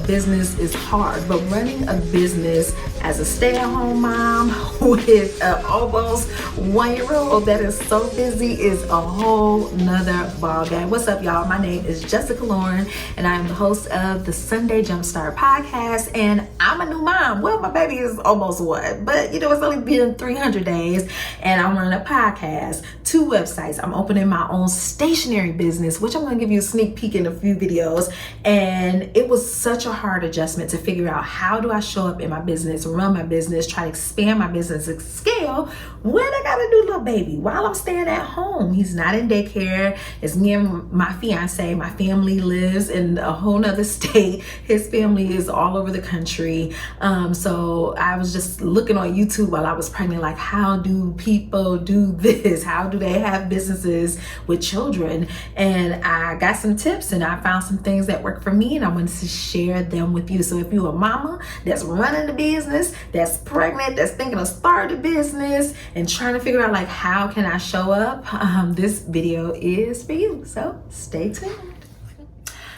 business is hard, but running a business as a stay-at-home mom with an almost 1-year-old that is so busy is a whole nother ball game. What's up, y'all? My name is Jessica Lauren, and I'm the host of the Sunday Jumpstart podcast, and I'm a new mom. Well, my baby is almost one, but it's only been 300 days, and I'm running a podcast, 2 websites. I'm opening my own stationery business, which I'm going to give you a sneak peek in a few videos. And it was such a hard adjustment to figure out, how do I show up in my business, run my business, try to expand my business and scale when I got a new little baby while I'm staying at home. He's not in daycare. It's me and my fiance. My family lives in a whole nother state. His family is all over the country. So I was just looking on YouTube while I was pregnant, like, how do people do this? How do they have businesses with children? And I got some tips, and I found some things that work for me, and I wanted to share them with you. So if you're a mama that's running the business, that's pregnant, that's thinking of starting a business and trying to figure out, like, how can I show up, this video is for you. So stay tuned.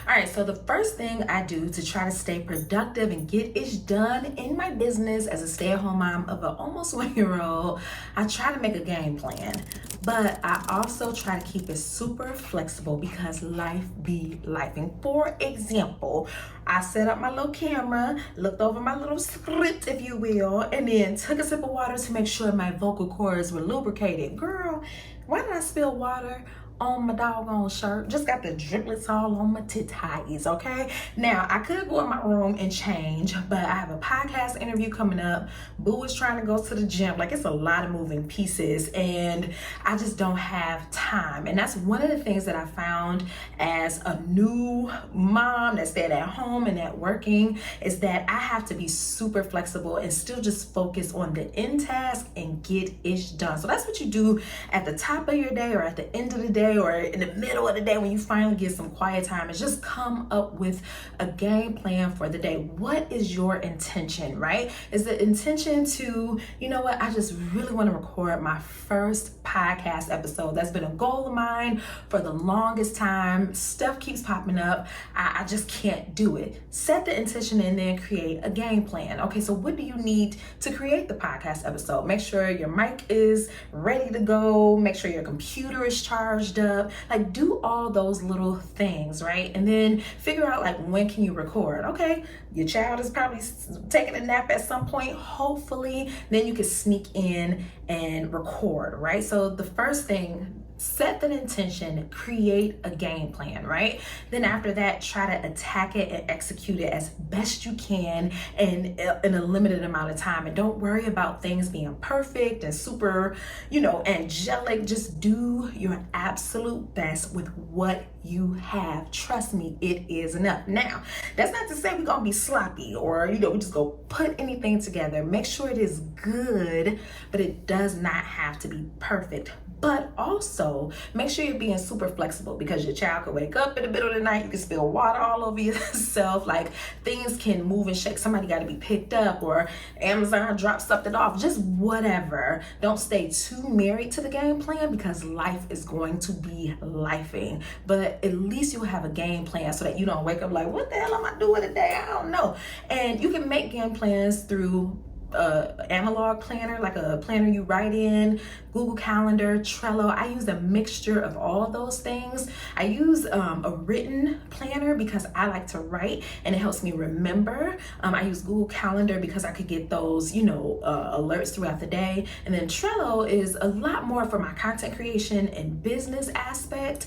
All right, so the first thing I do to try to stay productive and get it done in my business as a stay-at-home mom of an almost 1-year-old, I try to make a game plan. But I also try to keep it super flexible because life be lifing. For example, I set up my little camera, looked over my little script, if you will, and then took a sip of water to make sure my vocal cords were lubricated. Girl, why did I spill water on my doggone shirt? Just got the driplets all on my titties, okay? Now, I could go in my room and change, but I have a podcast interview coming up. Boo is trying to go to the gym. Like, it's a lot of moving pieces, and I just don't have time. And that's one of the things that I found as a new mom that stayed at home and at working, is that I have to be super flexible and still just focus on the end task and get it done. So that's what you do at the top of your day or at the end of the day, or in the middle of the day when you finally get some quiet time, is just come up with a game plan for the day. What is your intention, right? Is the intention to, I just really want to record my first podcast episode. That's been a goal of mine for the longest time. Stuff keeps popping up. I just can't do it. Set the intention and then create a game plan. Okay, so what do you need to create the podcast episode? Make sure your mic is ready to go. Make sure your computer is charged up. Like, do all those little things, right? And then figure out, like, when can you record? Okay, your child is probably taking a nap at some point, hopefully. Then you can sneak in and record, right? So the first thing, set the intention, create a game plan, right? Then after that, try to attack it and execute it as best you can and in a limited amount of time. And don't worry about things being perfect and super, angelic. Just do your absolute best with what you have. Trust me, it is enough. Now, that's not to say we're gonna be sloppy or, we just go put anything together. Make sure it is good, but it does not have to be perfect. But also make sure you're being super flexible, because your child could wake up in the middle of the night. You can spill water all over yourself. Like, things can move and shake. Somebody got to be picked up, or Amazon dropped something off. Just whatever. Don't stay too married to the game plan, because life is going to be lifing. But at least you'll have a game plan so that you don't wake up like, what the hell am I doing today? I don't know. And you can make game plans through analog planner, like a planner you write in, Google Calendar, Trello. I use a mixture of all of those things. I use a written planner because I like to write and it helps me remember. I use Google Calendar because I could get those, alerts throughout the day. And then Trello is a lot more for my content creation and business aspect,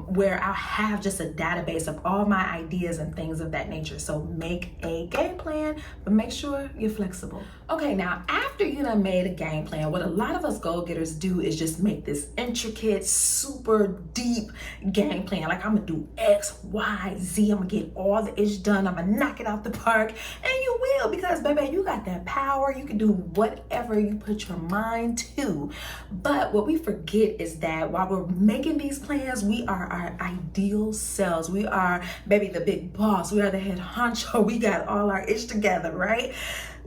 where I'll have just a database of all my ideas and things of that nature. So make a game plan, but make sure you're flexible. Okay, now after you done made a game plan, what a lot of us go-getters do is just make this intricate, super deep game plan. Like, I'm gonna do X, Y, Z. I'm gonna get all the ish done. I'm gonna knock it out the park. And you will, because baby, you got that power. You can do whatever you put your mind to. But what we forget is that while we're making these plans, we are our ideal selves. We are, baby, the big boss. We are the head honcho. We got all our ish together, right?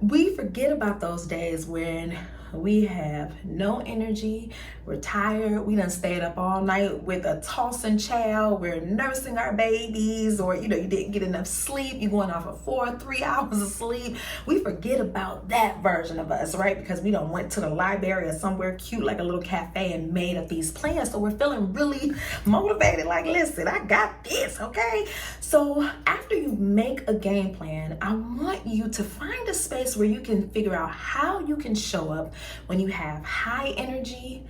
We forget about those days when we have no energy, we're tired, we done stayed up all night with a tossing child, we're nursing our babies, or you didn't get enough sleep, you're going off of 4 or 3 hours of sleep. We forget about that version of us, right? Because we done went to the library or somewhere cute like a little cafe and made up these plans. So we're feeling really motivated, like, listen, I got this, okay? So after you make a game plan, I want you to find a space where you can figure out how you can show up when you have high energy,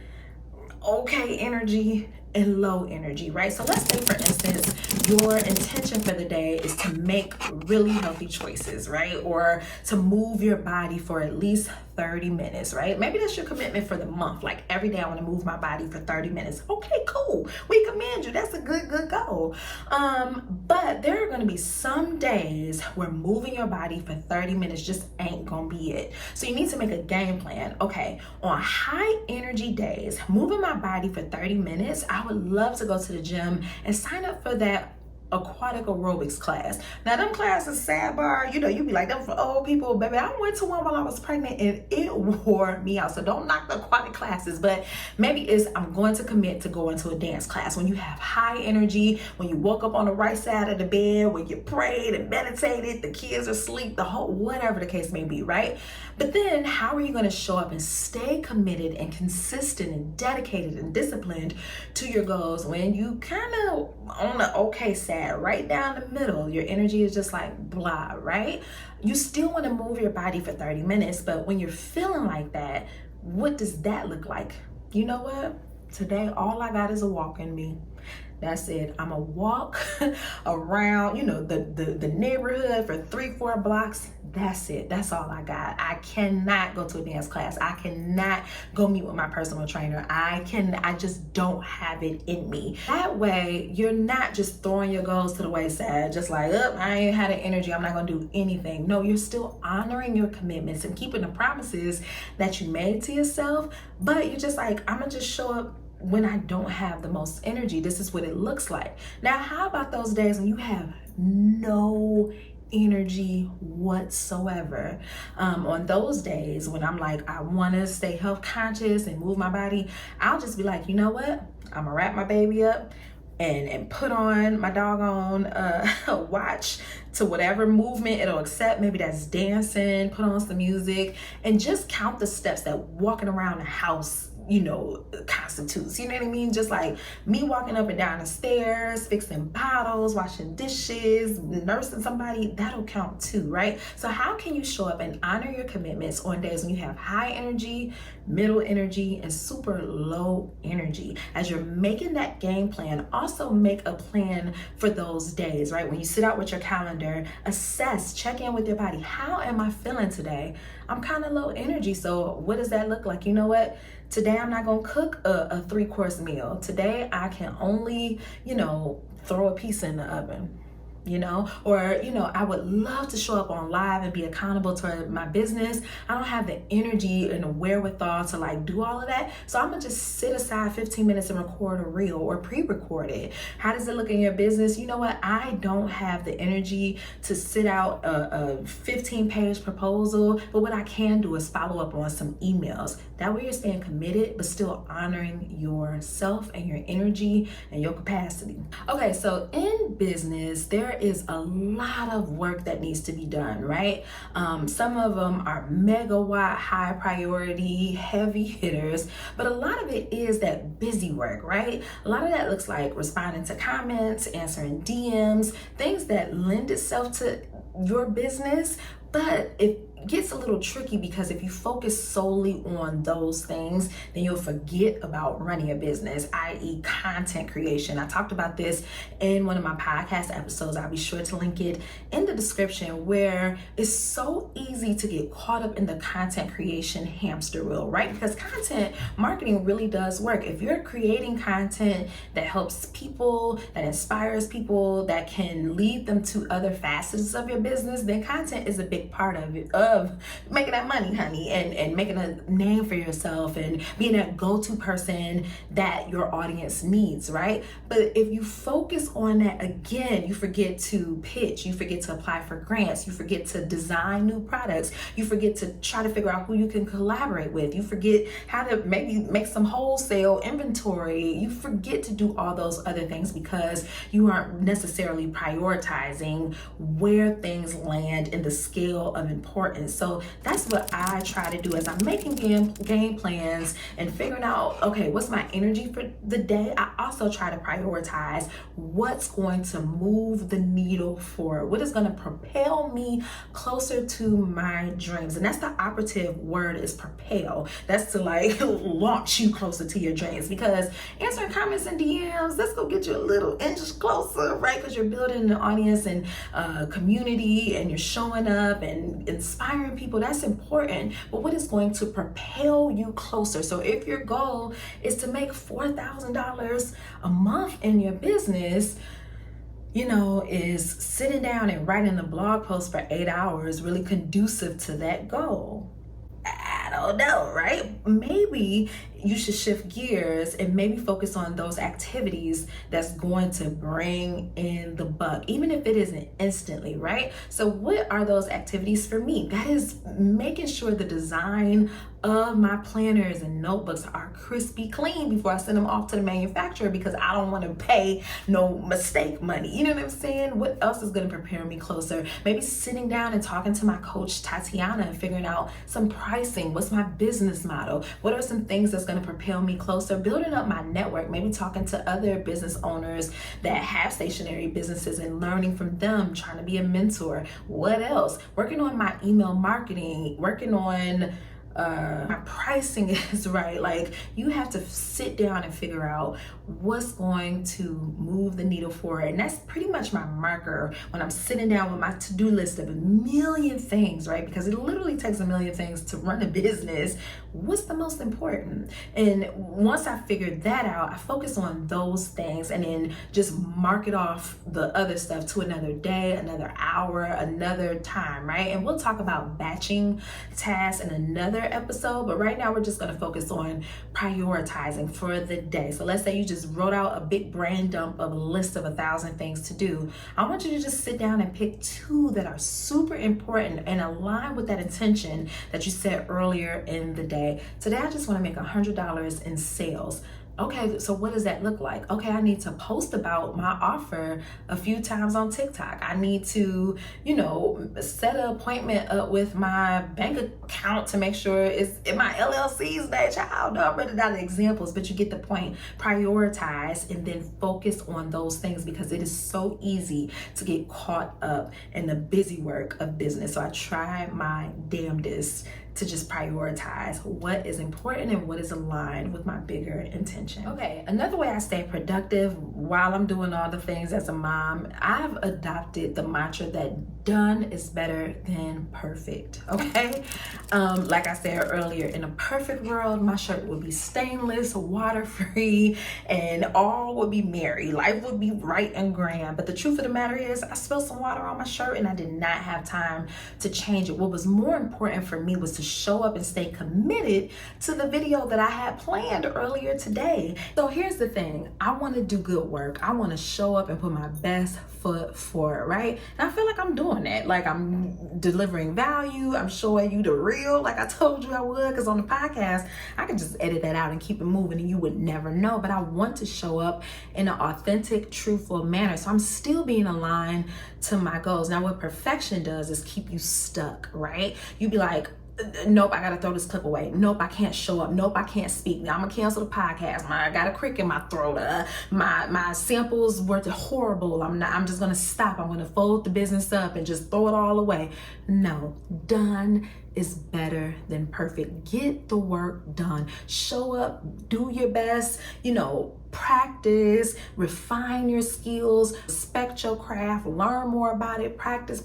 okay energy, and low energy, right? So let's say, for instance, your intention for the day is to make really healthy choices, right? Or to move your body for at least 30 minutes, right? Maybe that's your commitment for the month. Like, every day I want to move my body for 30 minutes. Okay, cool. We commend you. That's a good goal. But there are going to be some days where moving your body for 30 minutes just ain't going to be it. So you need to make a game plan. Okay, on high energy days, moving my body for 30 minutes, I would love to go to the gym and sign up for that aquatic aerobics class. Now, them classes, sidebar, you be like, them for old people. Baby, I went to one while I was pregnant and it wore me out. So don't knock the aquatic classes, but maybe I'm going to commit to going to a dance class. When you have high energy, when you woke up on the right side of the bed, when you prayed and meditated, the kids are asleep, the whole, whatever the case may be, right? But then how are you going to show up and stay committed and consistent and dedicated and disciplined to your goals when you kind of on the okay side, right down the middle? Your energy is just like blah, right? You still want to move your body for 30 minutes, but when you're feeling like that, what does that look like? You know what? Today, all I got is a walk in me. That's it. I'm going to walk around, the neighborhood for 3-4 blocks. That's it. That's all I got. I cannot go to a dance class. I cannot go meet with my personal trainer. I just don't have it in me. That way, you're not just throwing your goals to the wayside, just like, I ain't had the energy, I'm not going to do anything. No, you're still honoring your commitments and keeping the promises that you made to yourself, but you're just like, I'm going to just show up when I don't have the most energy. This is what it looks like. Now, how about those days when you have no energy whatsoever? On those days when I'm like, I want to stay health conscious and move my body, I'll just be like, you know what? I'm gonna wrap my baby up and put on my doggone watch to whatever movement it'll accept. Maybe that's dancing, put on some music, and just count the steps that walking around the house constitutes. You know what I mean? Just like me walking up and down the stairs, fixing bottles, washing dishes, nursing somebody, that'll count too, right? So how can you show up and honor your commitments on days when you have high energy, middle energy, and super low energy? As you're making that game plan, also make a plan for those days, right? When you sit out with your calendar, assess, check in with your body. How am I feeling today? I'm kind of low energy, so what does that look like? You know what? Today I'm not gonna cook a 3-course meal. Today I can only, throw a piece in the oven. Or I would love to show up on live and be accountable to my business. I don't have the energy and the wherewithal to like do all of that, so I'm gonna just sit aside 15 minutes and record a reel or pre-record it. How does it look in your business? You know what? I don't have the energy to sit out a 15-page proposal, but what I can do is follow up on some emails. That way you're staying committed but still honoring yourself and your energy and your capacity. Okay, so in business, there is a lot of work that needs to be done, right? Some of them are megawatt, high priority, heavy hitters, but a lot of it is that busy work, right? A lot of that looks like responding to comments, answering DMs, things that lend itself to your business, but it gets a little tricky because if you focus solely on those things, then you'll forget about running a business, i.e. content creation. I talked about this in one of my podcast episodes. I'll be sure to link it in the description, where it's so easy to get caught up in the content creation hamster wheel, right? Because content marketing really does work. If you're creating content that helps people, that inspires people, that can lead them to other facets of your business, then content is a big part of it. of making that money, honey, and making a name for yourself and being that go-to person that your audience needs, right? But if you focus on that, again, you forget to pitch, you forget to apply for grants, you forget to design new products, you forget to try to figure out who you can collaborate with, you forget how to maybe make some wholesale inventory, you forget to do all those other things because you aren't necessarily prioritizing where things land in the scale of importance. So that's what I try to do as I'm making game plans and figuring out, okay, what's my energy for the day. I also try to prioritize what's going to move the needle forward, what is going to propel me closer to my dreams. And that's the operative word, is propel. That's to like launch you closer to your dreams, because answering comments and DMs, let's go get you a little inches closer, right? Because you're building an audience and community, and you're showing up and inspiring people. That's important. But what is going to propel you closer? So if your goal is to make $4,000 a month in your business, you know, is sitting down and writing a blog post for 8 hours really conducive to that goal? I don't know, right? Maybe you should shift gears and maybe focus on those activities that's going to bring in the buck, even if it isn't instantly, right? So what are those activities for me? That is making sure the design of my planners and notebooks are crispy clean before I send them off to the manufacturer, because I don't want to pay no mistake money. You know what I'm saying? What else is going to prepare me closer? Maybe sitting down and talking to my coach Tatiana and figuring out some pricing. What's my business model? What are some things that's going to propel me closer? Building up my network, maybe talking to other business owners that have stationary businesses and learning from them, trying to be a mentor. What else? Working on my email marketing, working on my pricing is right. Like, you have to sit down and figure out what's going to move the needle forward. And that's pretty much my marker when I'm sitting down with my to-do list of a million things, right? Because it literally takes a million things to run a business. What's the most important? And once I figured that out, I focus on those things and then just mark it off the other stuff to another day, another hour, another time, right? And we'll talk about batching tasks in another episode, but right now we're just going to focus on prioritizing for the day. So let's say you just wrote out a big brain dump of a list of 1,000 things to do. I want you to just sit down and pick 2 that are super important and align with that intention that you set earlier in the day. Today, I just want to make $100 in sales. Okay, so what does that look like? Okay, I need to post about my offer a few times on TikTok. I need to, set an appointment up with my bank account to make sure it's in my LLC's name. Child, no, I'm running down the examples, but you get the point. Prioritize and then focus on those things, because it is so easy to get caught up in the busy work of business. So I try my damnedest to just prioritize what is important and what is aligned with my bigger intention. Okay, another way I stay productive while I'm doing all the things as a mom, I've adopted the mantra that done is better than perfect, okay? Like I said earlier, in a perfect world, my shirt would be stainless, water-free, and all would be merry. Life would be right and grand. But the truth of the matter is, I spilled some water on my shirt and I did not have time to change it. What was more important for me was to show up and stay committed to the video that I had planned earlier today. So here's the thing. I want to do good work. I want to show up and put my best foot forward, right? And I feel like I'm doing that. Like, I'm delivering value. I'm showing you the real, like I told you I would, because on the podcast, I can just edit that out and keep it moving and you would never know. But I want to show up in an authentic, truthful manner. So I'm still being aligned to my goals. Now, what perfection does is keep you stuck, right? You be like, nope, I gotta throw this clip away. Nope, I can't show up. Nope, I can't speak. I'm gonna cancel the podcast. I got a crick in my throat. My samples were horrible. I'm just gonna stop. I'm gonna fold the business up and just throw it all away. No, done is better than perfect. Get the work done. Show up, do your best, practice, refine your skills, respect your craft, learn more about it, practice,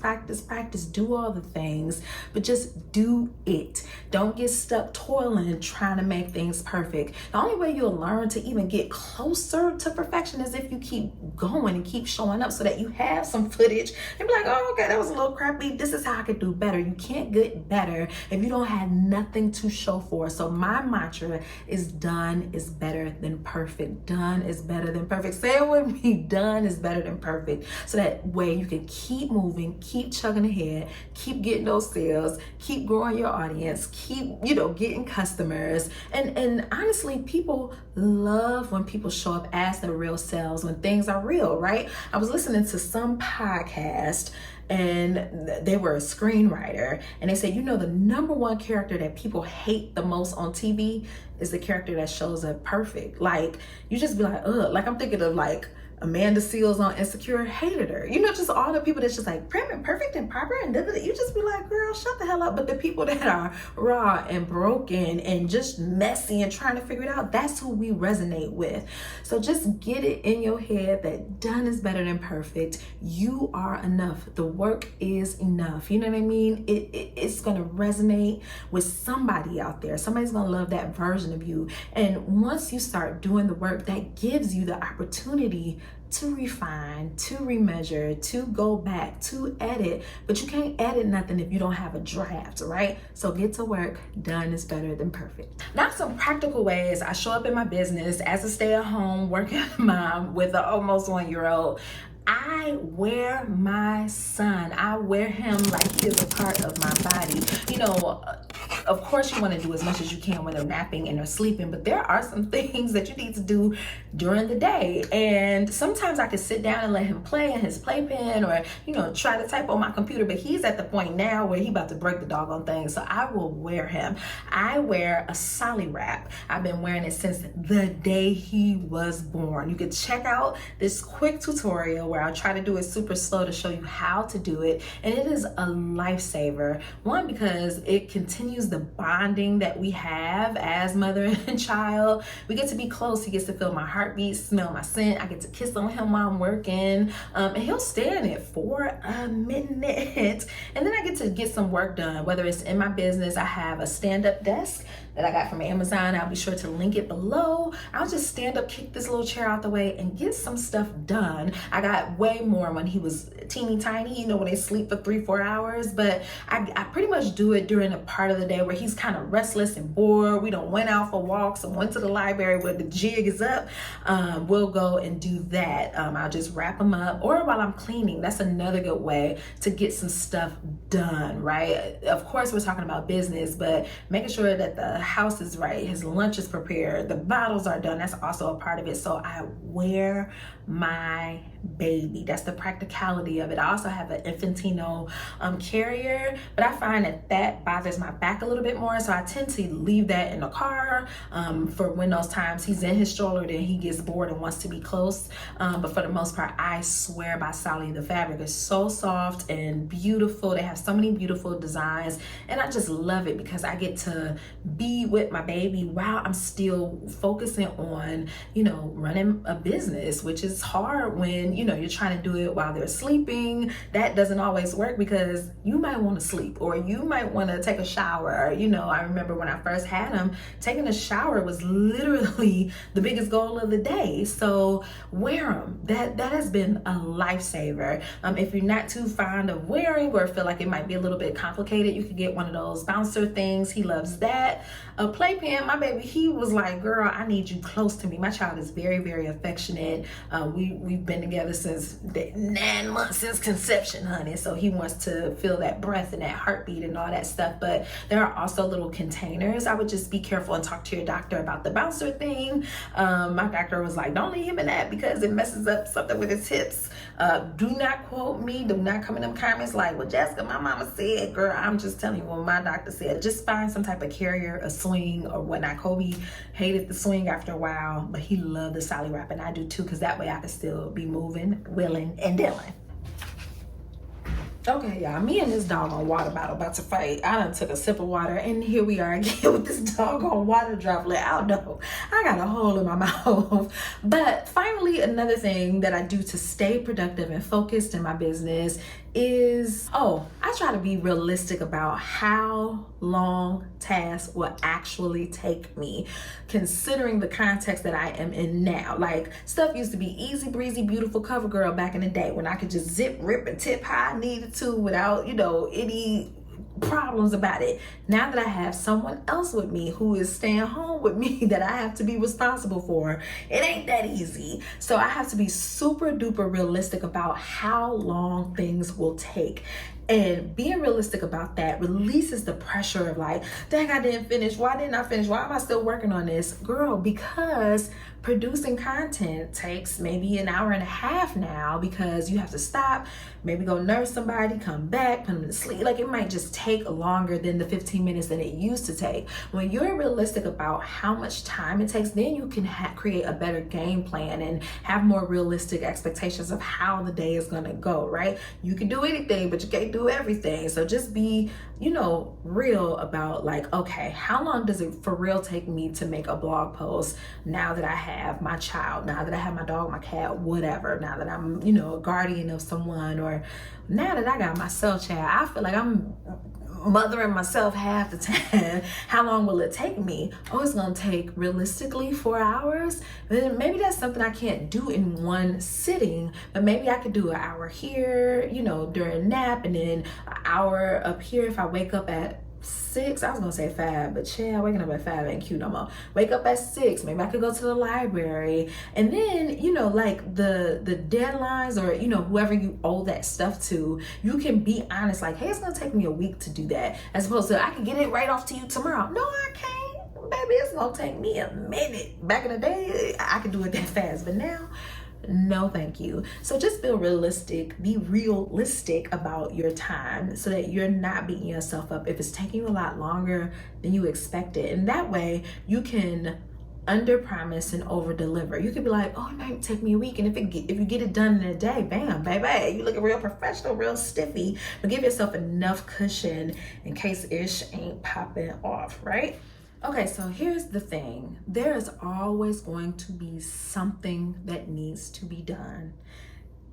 do all the things, but just do it. Don't get stuck toiling trying to make things perfect. The only way you'll learn to even get closer to perfection is if you keep going and keep showing up, so that you have some footage and be like, oh, okay, that was a little crappy. This is how I could do better. You can't get better if you don't have nothing to show for. So my mantra is done is better than perfect. Done is better than perfect. Say it with me. Done is better than perfect. So that way you can keep moving, keep chugging ahead, keep getting those sales, keep growing your audience, keep, getting customers. And honestly, people love when people show up as their real selves, when things are real, right? I was listening to some podcast and they were a screenwriter, and they said, the number one character that people hate the most on TV is the character that shows up perfect. Like, you just be like, ugh. Like, I'm thinking of like Amanda Seals on Insecure, hated her. Just all the people that's just like prim and perfect and proper and you just be like, girl, shut the hell up. But the people that are raw and broken and just messy and trying to figure it out, that's who we resonate with. So just get it in your head that done is better than perfect. You are enough. The work is enough. You know what I mean? It's going to resonate with somebody out there. Somebody's going to love that version of you. And once you start doing the work, that gives you the opportunity to refine, to remeasure, to go back, to edit. But you can't edit nothing if you don't have a draft, right? So get to work. Done is better than perfect. Now, some practical ways I show up in my business as a stay-at-home working mom with an almost 1-year-old. I wear my son. I wear him like he is a part of my body. Of course you want to do as much as you can when they're napping and they're sleeping, but there are some things that you need to do during the day. And sometimes I can sit down and let him play in his playpen or, try to type on my computer, but he's at the point now where he's about to break the doggone thing. So I will wear him. I wear a Solly wrap. I've been wearing it since the day he was born. You can check out this quick tutorial where I'll try to do it super slow to show you how to do it. And it is a lifesaver. One, because it continues the bonding that we have as mother and child. We get to be close. He gets to feel my heartbeat, smell my scent. I get to kiss on him while I'm working. And he'll stay in it for a minute. And then I get some work done, whether it's in my business. I have a stand-up desk that I got from Amazon. I'll be sure to link it below. I'll just stand up, kick this little chair out the way, and get some stuff done. I got way more when he was teeny tiny, when they sleep for 3-4 hours, but I pretty much do it during a part of the day where he's kind of restless and bored. We don't went out for walks and went to the library where the jig is up. We'll go and do that. I'll just wrap him up, or while I'm cleaning. That's another good way to get some stuff done, right? Of course, we're talking about business, but making sure that the house is right, his lunch is prepared, the bottles are done, that's also a part of it. So I wear my baby. That's the practicality of it. I also have an Infantino carrier, but I find that bothers my back a little bit more, so I tend to leave that in the car for when those times he's in his stroller, then he gets bored and wants to be close. But for the most part, I swear by Solly. The fabric is so soft and beautiful. They have so many beautiful designs, and I just love it because I get to be with my baby while I'm still focusing on, running a business, which is hard when, you're trying to do it while they're sleeping. That doesn't always work because you might want to sleep or you might want to take a shower. I remember when I first had him, taking a shower was literally the biggest goal of the day. So wear them. That has been a lifesaver. If you're not too fond of wearing or feel like it might be a little bit complicated, you could get one of those bouncer things. He loves that. A playpen, my baby, he was like, girl, I need you close to me. My child is very, very affectionate. We've been together since 9 months since conception, honey. So he wants to feel that breath and that heartbeat and all that stuff. But there are also little containers. I would just be careful and talk to your doctor about the bouncer thing. My doctor was like, don't leave him in that because it messes up something with his hips. Do not quote me. Do not come in them comments like, well, Jessica, my mama said. Girl, I'm just telling you what my doctor said. Just find some type of carrier, a swing or whatnot. Kobe hated the swing after a while, but he loved the Solly wrap, and I do too, because that way I can still be moving, willing, and dealing. Okay, y'all, me and this doggone water bottle about to fight. I done took a sip of water, and here we are again with this doggone water droplet. I don't know. I got a hole in my mouth. But finally, another thing that I do to stay productive and focused in my business is, I try to be realistic about how long tasks will actually take me, considering the context that I am in now. Like, stuff used to be easy breezy, beautiful cover girl back in the day when I could just zip, rip, and tip how I needed to without, any problems about it. Now that I have someone else with me who is staying home with me that I have to be responsible for, it ain't that easy. So I have to be super duper realistic about how long things will take. And being realistic about that releases the pressure of like, dang, I didn't finish. Why didn't I finish? Why am I still working on this? Girl, because producing content takes maybe an hour and a half now, because you have to stop, maybe go nurse somebody, come back, put them to sleep. Like, it might just take longer than the 15 minutes that it used to take. When you're realistic about how much time it takes, then you can create a better game plan and have more realistic expectations of how the day is gonna go, right? You can do anything, but you can't do everything. So just be, real about like, okay, how long does it for real take me to make a blog post now that I have my child, now that I have my dog, my cat, whatever, now that I'm, a guardian of someone, or now that I got myself, child, I feel like I'm mothering myself half the time. How long will it take me? It's gonna take realistically 4 hours. Then maybe that's something I can't do in one sitting, but maybe I could do an hour here, during a nap, and then an hour up here if I wake up at 6. I was gonna say 5, but waking up at 5 ain't cute no more. Wake up at 6. Maybe I could go to the library, and then like the deadlines, or whoever you owe that stuff to, you can be honest, like, hey, it's gonna take me a week to do that, as opposed to I can get it right off to you tomorrow. No, I can't, baby. It's gonna take me a minute. Back in the day, I could do it that fast, but now, no thank you. So just be realistic about your time, so that you're not beating yourself up if it's taking you a lot longer than you expected. And that way you can under promise and over deliver. You could be like, it might take me a week, and if you get it done in a day, bam, baby, you looking real professional, real stiffy. But give yourself enough cushion in case ish ain't popping off, right? Okay, so here's the thing. There is always going to be something that needs to be done.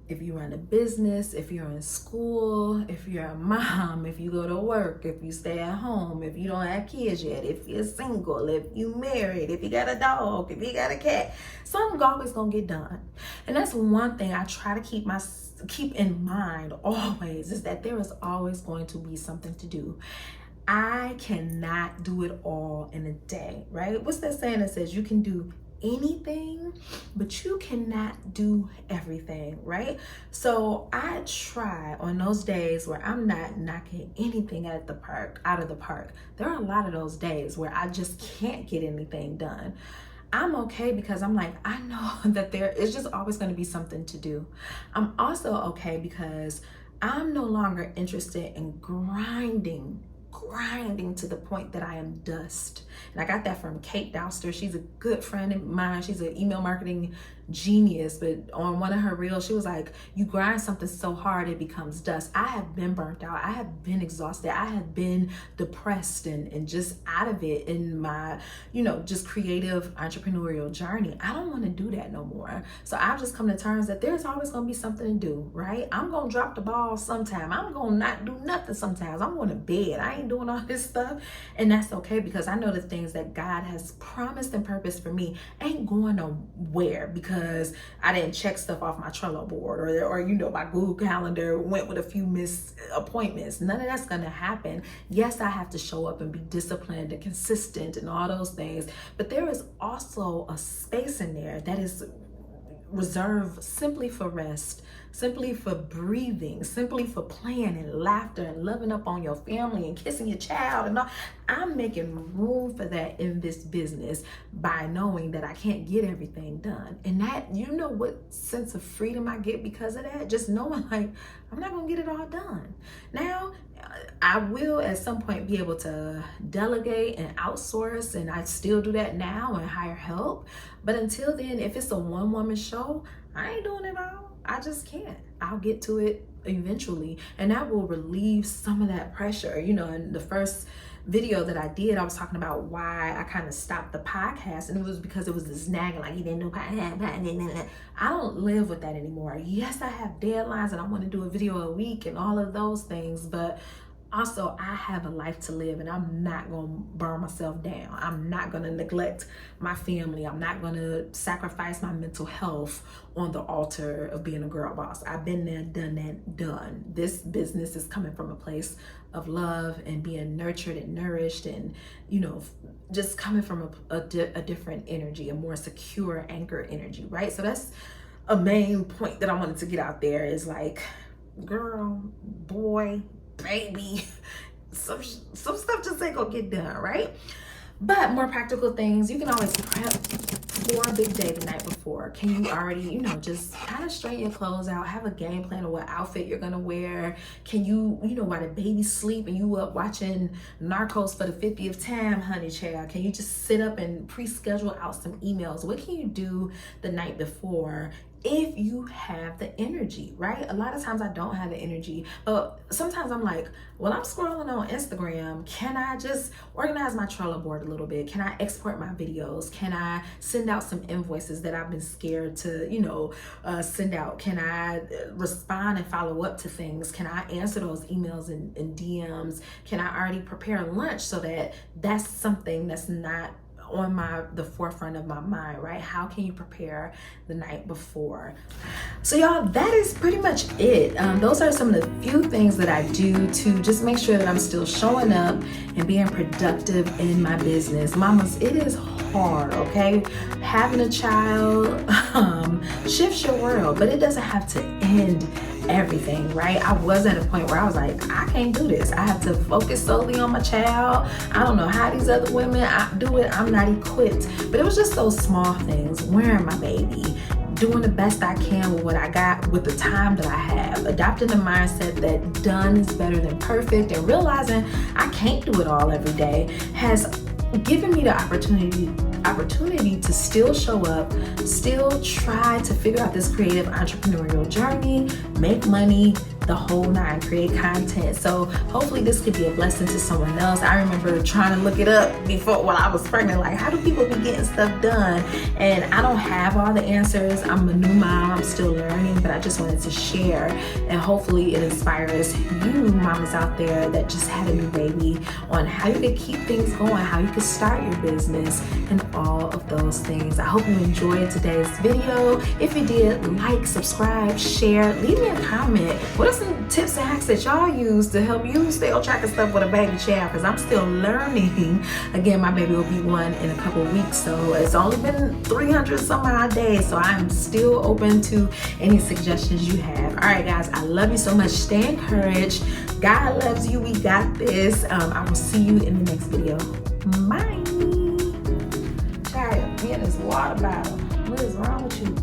If you run a business, if you're in school, if you're a mom, if you go to work, if you stay at home, if you don't have kids yet, if you're single, if you married, if you got a dog, if you got a cat, something's always gonna get done. And that's one thing I try to keep in mind always, is that there is always going to be something to do. I cannot do it all in a day, right? What's that saying that says you can do anything, but you cannot do everything, right? So I try on those days where I'm not knocking anything out of the park. There are a lot of those days where I just can't get anything done. I'm okay, because I'm like, I know that there is just always going to be something to do. I'm also okay because I'm no longer interested in grinding to the point that I am dust. And I got that from Kate Douster. She's a good friend of mine. She's an email marketing genius, but on one of her reels, she was like, you grind something so hard it becomes dust. I have been burnt out. I have been exhausted. I have been depressed and just out of it in my, just creative entrepreneurial journey. I don't want to do that no more. So I've just come to terms that there's always going to be something to do, right? I'm going to drop the ball sometime. I'm going to not do nothing sometimes. I'm going to bed. I ain't doing all this stuff. And that's okay, because I know the things that God has promised and purposed for me ain't going nowhere because I didn't check stuff off my Trello board, or my Google Calendar went with a few missed appointments. None of that's gonna happen. Yes, I have to show up and be disciplined and consistent and all those things, but there is also a space in there that is reserved simply for rest, simply for breathing, simply for playing and laughter and loving up on your family and kissing your child and all. I'm making room for that in this business by knowing that I can't get everything done. And that, what sense of freedom I get because of that? Just knowing like, I'm not gonna get it all done. Now, I will at some point be able to delegate and outsource, and I still do that now and hire help. But until then, if it's a one-woman show, I ain't doing it all. I just can't. I'll get to it eventually, and that will relieve some of that pressure. You know, in the first video that I did, I was talking about why I kind of stopped the podcast, and it was because it was this nagging, like, you didn't know podcast. I don't live with that anymore. Yes, I have deadlines and I want to do a video a week and all of those things, but also I have a life to live, and I'm not going to burn myself down. I'm not going to neglect my family. I'm not going to sacrifice my mental health on the altar of being a girl boss. I've been there, done that, done. This business is coming from a place of love and being nurtured and nourished, and, you know, just coming from a different energy, a more secure anchor energy, right? So that's a main point that I wanted to get out there, is like, girl, boy, baby, some stuff just ain't gonna get done, right? But more practical things, you can always prep for a big day the night before. Can you already, you know, just kind of straighten your clothes out, have a game plan of what outfit you're gonna wear? Can you, you know, while the baby's sleep and you up watching Narcos for the 50th time, honey child, can you just sit up and pre-schedule out some emails? What can you do the night before if you have the energy, right? A lot of times I don't have the energy, but sometimes I'm like, well, I'm scrolling on Instagram. Can I just organize my Trello board a little bit? Can I export my videos? Can I send out some invoices that I've been scared to, you know, send out? Can I respond and follow up to things? Can I answer those emails and DMs? Can I already prepare lunch so that that's something that's not on the forefront of my mind, right? How can you prepare the night before? So y'all, that is pretty much it. Those are some of the few things that I do to just make sure that I'm still showing up and being productive in my business. Mamas, it is hard, okay? Having a child shifts your world, but it doesn't have to end everything, right? I was at a point where I was like, I can't do this. I have to focus solely on my child. I don't know how these other women do it. I'm not equipped. But it was just those small things, wearing my baby, doing the best I can with what I got, with the time that I have, adopting the mindset that done is better than perfect, and realizing I can't do it all every day has given me the opportunity to still show up, still try to figure out this creative entrepreneurial journey, make money, the whole nine, create content. So hopefully this could be a blessing to someone else. I remember trying to look it up before, while I was pregnant, like, how do people be getting stuff done? And I don't have all the answers. I'm a new mom, I'm still learning, but I just wanted to share, and hopefully it inspires you mamas out there that just had a new baby, on how you can keep things going, how you can start your business, and all of those things. I hope you enjoyed today's video. If you did, like, subscribe, share, leave me a comment. What are some tips and hacks that y'all use to help you stay on track of stuff with a baby child? Because I'm still learning. Again, my baby will be one in a couple of weeks, so it's only been 300 some odd days, so I'm still open to any suggestions you have. All right, guys, I love you so much. Stay encouraged. God loves you. We got this. I will see you in the next video. Bye. Child, get this water bottle. What is wrong with you?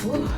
Ooh.